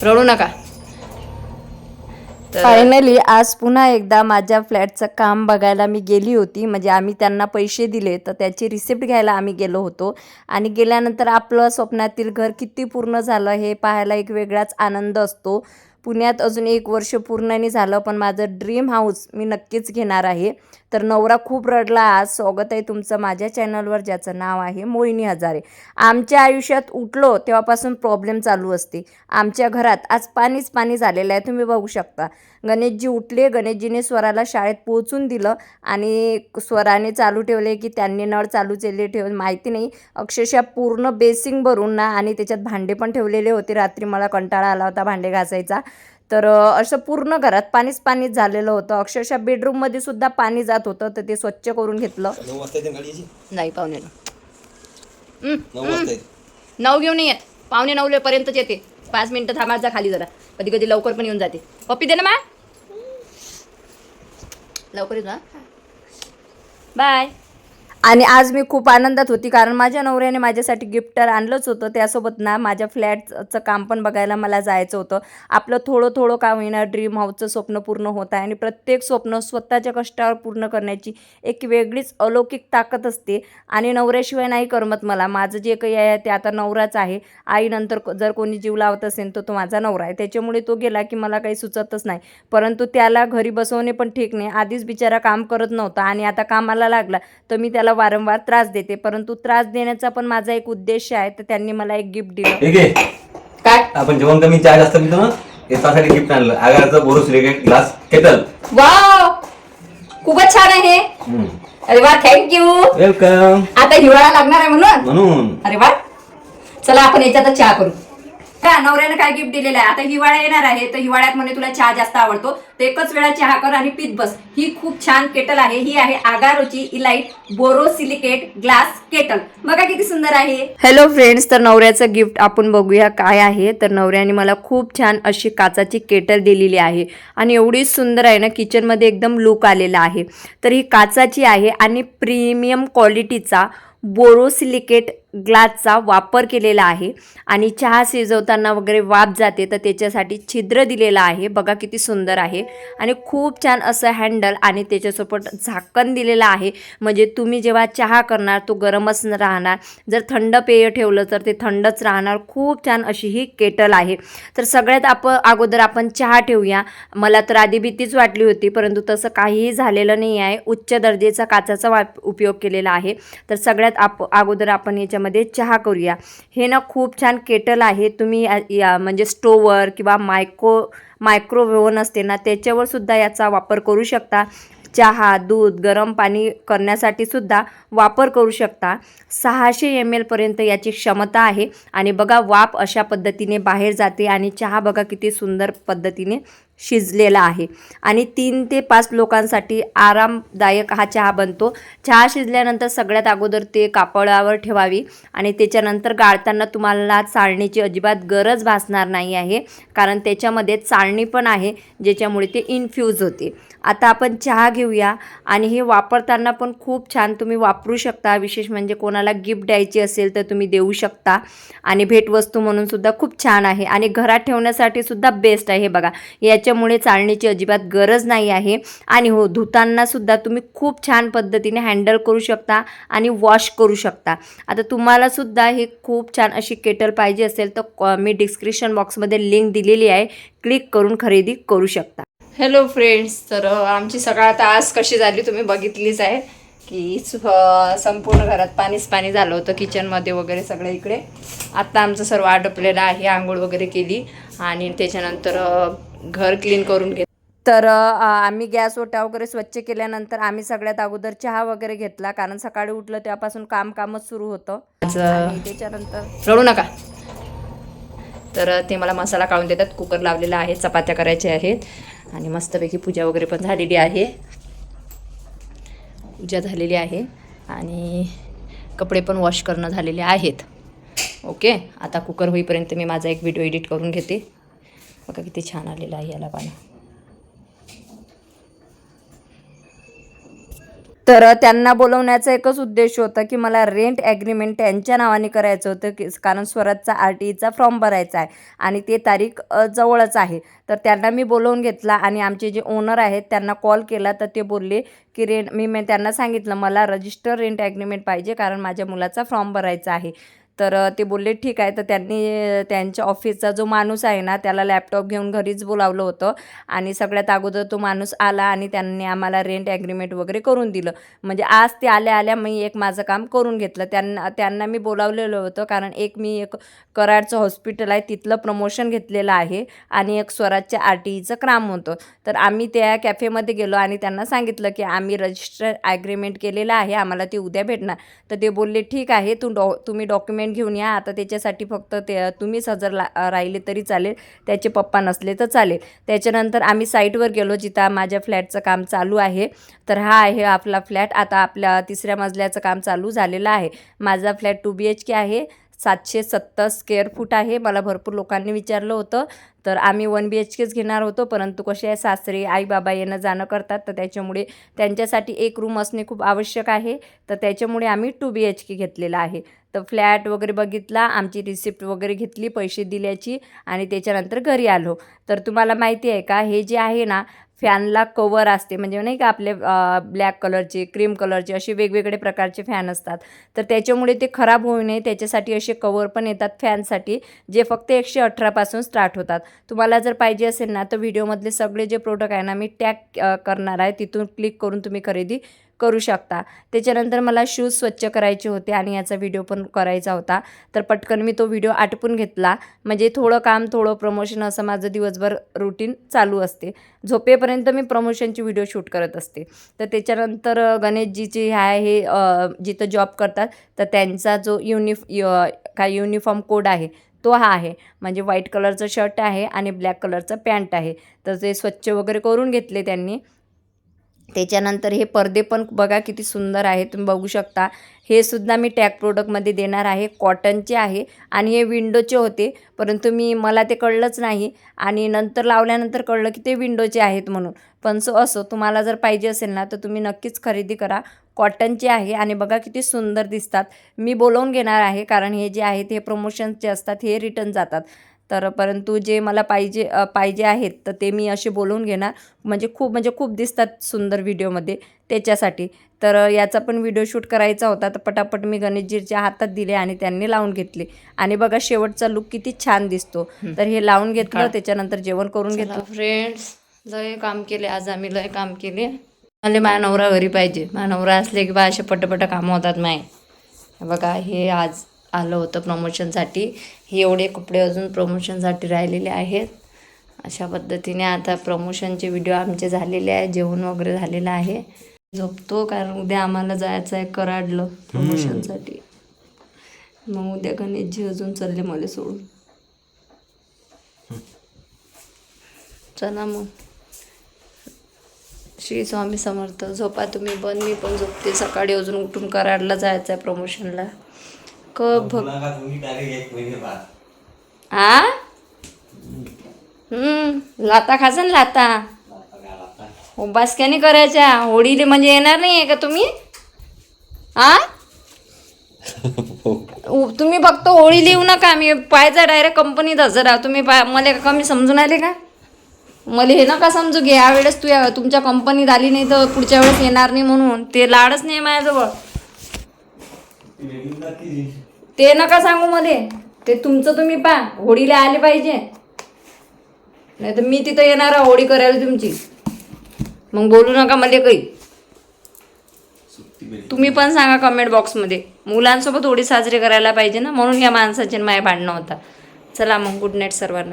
रडू नका. फायनली आज पुन्हा एकदा माझ्या फ्लॅटचं काम बघायला मी गेली होती. म्हणजे आम्ही त्यांना पैसे दिले तर त्याची रिसिप्ट घ्यायला आम्ही गेलो होतो. आणि गेल्यानंतर आपलं स्वप्नातील घर किती पूर्ण झालं हे पाहायला एक वेगळाच आनंद असतो. पुण्यात अजून 1 वर्ष पूर्ण नाही झालं, पण माझं ड्रीम हाऊस मी नक्कीच घेणार आहे. तर नवरा खूप रडला आज. स्वागत आहे तुमचं माझ्या चॅनलवर, ज्याचं नाव आहे मोहिनी हजारे. आमच्या आयुष्यात उठलो तेव्हापासून प्रॉब्लेम चालू असते. आमच्या घरात आज पाणीच पाणी झालेलं आहे, तुम्ही बघू शकता. गणेशजी उठले, गणेशजीने स्वराला शाळेत पोहोचून दिलं आणि स्वराने चालू ठेवले की त्यांनी नळ चालू ठेवले माहिती नाही. अक्षरशः पूर्ण बेसिंग भरून ना, आणि त्याच्यात भांडे पण ठेवलेले होते. रात्री मला कंटाळा आला होता भांडे घासायचा. तर असं पूर्ण घरात पाणीच झालेलं होतं. अक्षरशः बेडरूममध्ये सुद्धा पाणी जात होतं, तर ते स्वच्छ करून घेतलं. नाही पाहुणे 9 घेऊन नाही येत, पाहुणे 9 पर्यंतच येते. 5 मिनिटं थांबायचा खाली जरा, कधी कधी लवकर पण येऊन जाते. पप्पी दे ना मा, लवकर येतो. बाय. आणि आज मी खूप आनंदात होती, कारण माझ्या नवऱ्याने माझ्यासाठी गिफ्ट तर आणलंच होतं. त्यासोबत ना माझ्या फ्लॅटचं काम पण बघायला मला जायचं होतं. आपलं थोडं का होईना ड्रीम हाऊसचं स्वप्न पूर्ण होत आहे. आणि प्रत्येक स्वप्न स्वतःच्या कष्टावर पूर्ण करण्याची एक वेगळीच अलौकिक ताकद असते. आणि नवऱ्याशिवाय नाही करमत मला. माझं जे काही आहे ते आता नवराच आहे. आईनंतर जर कोणी जीव लावत असेल तर तो माझा नवरा आहे. त्याच्यामुळे तो गेला की मला काही सुचतच नाही. परंतु त्याला घरी बसवणे पण ठीक नाही. आधीच बिचारा काम करत नव्हता आणि आता कामाला लागला तर मी त्याला वारंवार त्रास देते. परंतु त्रास देण्याचा पण माझा एक उद्देश आहे. तर त्यांनी मला एक गिफ्ट दिलं. काय आपण जेवण कमी चहा जास्त पितो ना, त्यासाठी गिफ्ट आणलं. आगारचं बोरोसिलिकेट ग्लास केटल. वाव, खूपच छान आहे. अरे वा, थँक्यू. वेलकम. आता हिवाळा लागणार आहे म्हणून अरे वा, चला आपण याच्यातच चहा करू. का नवऱ्यानं काय गिफ्ट दिलेलं आहे. आता हिवाळा येणार आहे, तर हिवाळ्यात म्हणे तुला चहा जास्त आवडतो, तर एकच वेळा चहा कर आणि पीत बस. ही खूप छान केटल आहे. ही आहे आगारोची इलाइट बोरोसिलिकेट ग्लास केटल. बघा किती सुंदर आहे. हॅलो फ्रेंड्स, तर नवऱ्याचं गिफ्ट आपण बघूया काय आहे. तर नवऱ्याने मला खूप छान अशी काचाची केटल दिलेली आहे आणि एवढी सुंदर आहे ना, किचनमध्ये एकदम लुक आलेला आहे. तर ही काचाची आहे आणि प्रीमियम क्वालिटीचा बोरोसिलिकेट ग्लासचा वापर केलेला आहे. आणि चहा शिजवताना वगैरे वाफ जाते तर त्याच्यासाठी छिद्र दिलेला आहे. बघा किती सुंदर आहे. आणि खूप छान असं हँडल आणि त्याच्यासोबत झाकण दिलेलं आहे. म्हणजे तुम्ही जेव्हा चहा करणार तो गरमच राहणार, जर थंड पेय ठेवलं तर ते थंडच राहणार. खूप छान अशी ही केटल आहे. तर सगळ्यात अगोदर आपण चहा ठेवूया. मला तर आधी भीतीच वाटली होती, परंतु तसं काहीही झालेलं नाही आहे. उच्च दर्जाचा काचाचा उपयोग केलेला आहे. तर सगळ्यात अगोदर आपण मध्ये चहा करूया. हे ना खूप छान केटल आहे. तुम्ही म्हणजे स्टोवर किंवा मायक्रोवेव्हन असते ना, त्याच्यावर सुद्धा याचा वापर करू शकता. चहा, दूध, गरम पाणी करण्यासाठी सुद्धा वापर करू शकता. 600 ml पर्यंत याची क्षमता आहे. आणि बघा वाफ अशा पद्धतीने बाहेर जाते आणि चहा बघा किती सुंदर पद्धतीने शिजलेला आहे. आणि 3 ते 5 लोकांसाठी आरामदायक हा चहा बनतो. चहा शिजल्यानंतर सगळ्यात अगोदर ते कापडावर ठेवावी आणि त्याच्यानंतर गाळताना तुम्हाला चाळणीची अजिबात गरज भासणार नाही आहे, कारण त्याच्यामध्ये चाळणी पण आहे ज्याच्यामुळे ते इन्फ्यूज होते. आता आपण चहा घेऊया. आणि हे वापरताना पण खूप छान तुम्ही वापरू शकता. विशेष म्हणजे कोणाला गिफ्ट द्यायची असेल तर तुम्ही देऊ शकता. आणि भेटवस्तू म्हणून सुद्धा खूप छान आहे. आणि घरात ठेवण्यासाठी सुद्धा बेस्ट आहे. हे बघा, याच्यामुळे चाळणीची अजिबात गरज नाही आहे. आणि हो, धुताना सुद्धा तुम्ही खूप छान पद्धतीने हँडल करू शकता आणि वॉश करू शकता. आता तुम्हाला सुद्धा ही खूप छान अशी केटल पाहिजे असेल तर मी डिस्क्रिप्शन बॉक्समध्ये लिंक दिलेली आहे, क्लिक करून खरेदी करू शकता. हॅलो फ्रेंड्स, तर आमची सकाळ आता आज कशी झाली तुम्ही बघितलीच आहे की संपूर्ण घरात पाणी झालं होतं, किचनमध्ये वगैरे सगळं इकडे. आत्ता आमचं सर्व आटपलेलं आहे. आंघोळ वगैरे केली आणि त्याच्यानंतर घर क्लीन करून घेतलं. तर आम्ही गॅस ओटा वगैरे स्वच्छ केल्यानंतर आम्ही सगळ्यात अगोदर चहा वगैरे घेतला, कारण सकाळी उठलं त्यापासून कामच सुरू होतं. आणि त्याच्यानंतर रडू नका. तर ते मला मसाला काढून देतात. कुकर लावलेला आहे, चपात्या करायच्या आहेत आणि मस्तपैकी पूजा वगैरे पण झालेली आहे. पूजा झालेली आहे आणि कपडे पण वॉश करणं झालेले आहेत. ओके, आता कुकर होईपर्यंत मी माझा एक व्हिडिओ एडिट करून घेते. बघा किती छान आलेलं आहे याला पाणी. तर त्यांना बोलवण्याचा एकच उद्देश होता की मला रेंट ॲग्रीमेंट त्यांच्या नावाने करायचं होतं की कारण स्वराजचा RTEचा फॉर्म भरायचा आहे आणि ते तारीख जवळच आहे. तर त्यांना मी बोलवून घेतला आणि आमचे जे ओनर आहेत त्यांना कॉल केला. तर ते बोलले की मी त्यांना सांगितलं मला रजिस्टर रेंट ॲग्रीमेंट पाहिजे कारण माझ्या मुलाचा फॉर्म भरायचा आहे. तर ते बोलले ठीक आहे. तर त्यांनी त्यांच्या ऑफिसचा जो माणूस आहे ना त्याला लॅपटॉप घेऊन घरीच बोलावलं होतं आणि सगळ्यात अगोदर तो माणूस आला आणि त्यांनी आम्हाला रेंट ॲग्रीमेंट वगैरे करून दिलं. म्हणजे आज ते आल्या मी एक माझं काम करून घेतलं. त्यांना मी बोलावलेलं होतं कारण मी एक कराडचं हॉस्पिटल आहे तिथलं प्रमोशन घेतलेलं आहे आणि एक स्वराजच्या RTEचं काम होतं. तर आम्ही त्या कॅफेमध्ये गेलो आणि त्यांना सांगितलं की आम्ही रजिस्टर ॲग्रीमेंट केलेलं आहे, आम्हाला ते उद्या भेटणार. तर ते बोलले ठीक आहे तुम्ही डॉक्युमेंट घेऊन या. आता त्याच्यासाठी फक्त तुम्हीच हजर राहिले तरी चालेल, त्याचे पप्पा नसले तर चालेल. त्याच्यानंतर आम्ही साईटवर गेलो जिथं माझ्या फ्लॅटचं काम चालू आहे. तर हा आहे आपला फ्लॅट. आता आपल्या 3ऱ्या मजल्याचं काम चालू झालेलं आहे. माझा फ्लॅट 2 BHK आहे, 770 स्क्वेअर फूट आहे. मला भरपूर लोकांनी विचारलं होतं तर आम्ही 1 BHKच घेणार होतो, परंतु कसे आहे सासरे आई बाबा येणं जाणं करतात तर त्याच्यामुळे त्यांच्यासाठी एक रूम असणे खूप आवश्यक आहे. तर त्याच्यामुळे आम्ही 2 BHK घेतलेला आहे. तर फ्लॅट वगैरे बघितला, आमची रिसिप्ट वगैरे घेतली पैसे दिल्याची आणि त्याच्यानंतर घरी आलो. तर तुम्हाला माहिती आहे का हे जे आहे ना फॅनला कवर असते म्हणजे नाही का आपले ब्लॅक कलरचे क्रीम कलरचे असे वेगवेगळे प्रकारचे फॅन असतात. तर त्याच्यामुळे ते खराब होऊ नये त्याच्यासाठी असे कवर पण येतात फॅनसाठी जे फक्त 118 पासून स्टार्ट होतात. तुम्हाला जर पाहिजे असेल ना तर व्हिडिओमधले सगळे जे प्रोडक्ट आहे ना मी टॅग करणार आहे, तिथून क्लिक करून तुम्ही खरेदी करू शकता. त्याच्यानंतर मला शूज स्वच्छ करायचे होते आणि याचा व्हिडिओ पण करायचा होता. तर पटकन मी तो व्हिडिओ आटपून घेतला. म्हणजे थोडं काम थोडं प्रमोशन असं माझं दिवसभर रुटीन चालू असते. झोपेपर्यंत मी प्रमोशनची व्हिडिओ शूट करत असते. तर त्याच्यानंतर गणेशजीची हे जिथं जॉब करतात तर त्यांचा जो युनिफॉर्म कोड आहे तो हा आहे. म्हणजे व्हाईट कलरचं शर्ट आहे आणि ब्लॅक कलरचं पॅन्ट आहे. तर ते स्वच्छ वगैरे करून घेतले त्यांनी. त्याच्यानंतर हे पडदे पण बघा किती सुंदर आहे, तुम्ही बघू शकता. हे सुद्धा मी टॅग प्रोडक्टमध्ये देणार आहे, कॉटनचे आहे आणि हे विंडोचे होते परंतु मला ते कळलंच नाही आणि नंतर लावल्यानंतर कळलं की ते विंडोचे आहेत म्हणून. पण असो तुम्हाला जर पाहिजे असेल ना तर तुम्ही नक्कीच खरेदी करा. कॉटनचे आहे आणि बघा किती सुंदर दिसतात. मी बोलवून घेणार आहे कारण हे जे आहेत हे प्रमोशनचे असतात, हे रिटर्न जातात. तर परंतु जे मला पाहिजे आहेत तर ते मी असे बोलवून घेणार. म्हणजे खूप दिसतात सुंदर व्हिडिओमध्ये त्याच्यासाठी. तर याचा पण व्हिडिओ शूट करायचा होता तर पटापट मी गणेशजीच्या हातात दिले आणि त्यांनी लावून घेतले. आणि बघा शेवटचा लुक किती छान दिसतो. तर हे लावून घेतलं त्याच्यानंतर जेवण करून घेतलं. फ्रेंड्स लय काम केले आज आम्ही, लय काम केले. मला माझा नवरा घरी पाहिजे. माझा नवरा असले की बा असे पटपट कामं होतात माय. बघा हे आज आलं होतं प्रमोशनसाठी. हे एवढे कपडे अजून प्रमोशनसाठी राहिलेले आहेत. अशा पद्धतीने आता प्रमोशनचे व्हिडिओ आमचे झालेले आहे, जेवण वगैरे झालेलं आहे. झोपतो कारण उद्या आम्हाला जायचं आहे कराडलं प्रमोशनसाठी. मग उद्या गणेशजी अजून चालले मला सोडून. चला मग श्री स्वामी समर्थ. झोपा तुम्ही पण, मी पण झोपते. सकाळी अजून उठून कराडला जायचं आहे प्रमोशनला. लाता खाजा ना लाता. हो बासक्याने करायच्या होळीले म्हणजे येणार नाही आहे का तुम्ही? तुम्ही फक्त होळीला येऊ नका. मी पाहायचा डायरेक्ट कंपनीत हजर आहो. तुम्ही मला का कमी समजून आले का? मला हे नका समजू घे. यावेळेस तुमच्या कंपनीत आली नाही तर पुढच्या वेळेस येणार नाही म्हणून. ते लाडच नाही माझ्याजवळ. ते नका सांगू मध्ये. ते तुमचं तुम्ही पहा. होळीला आले पाहिजे नाही तर मी तिथं येणार आहे होळी करायला तुमची. मग बोलू नका मला काही. तुम्ही पण सांगा कमेंट बॉक्समध्ये. मुलांसोबत होळी साजरी करायला पाहिजे ना, म्हणून या माणसाचे माय भांडणं होता. चला मग गुड नाईट सर्वांना.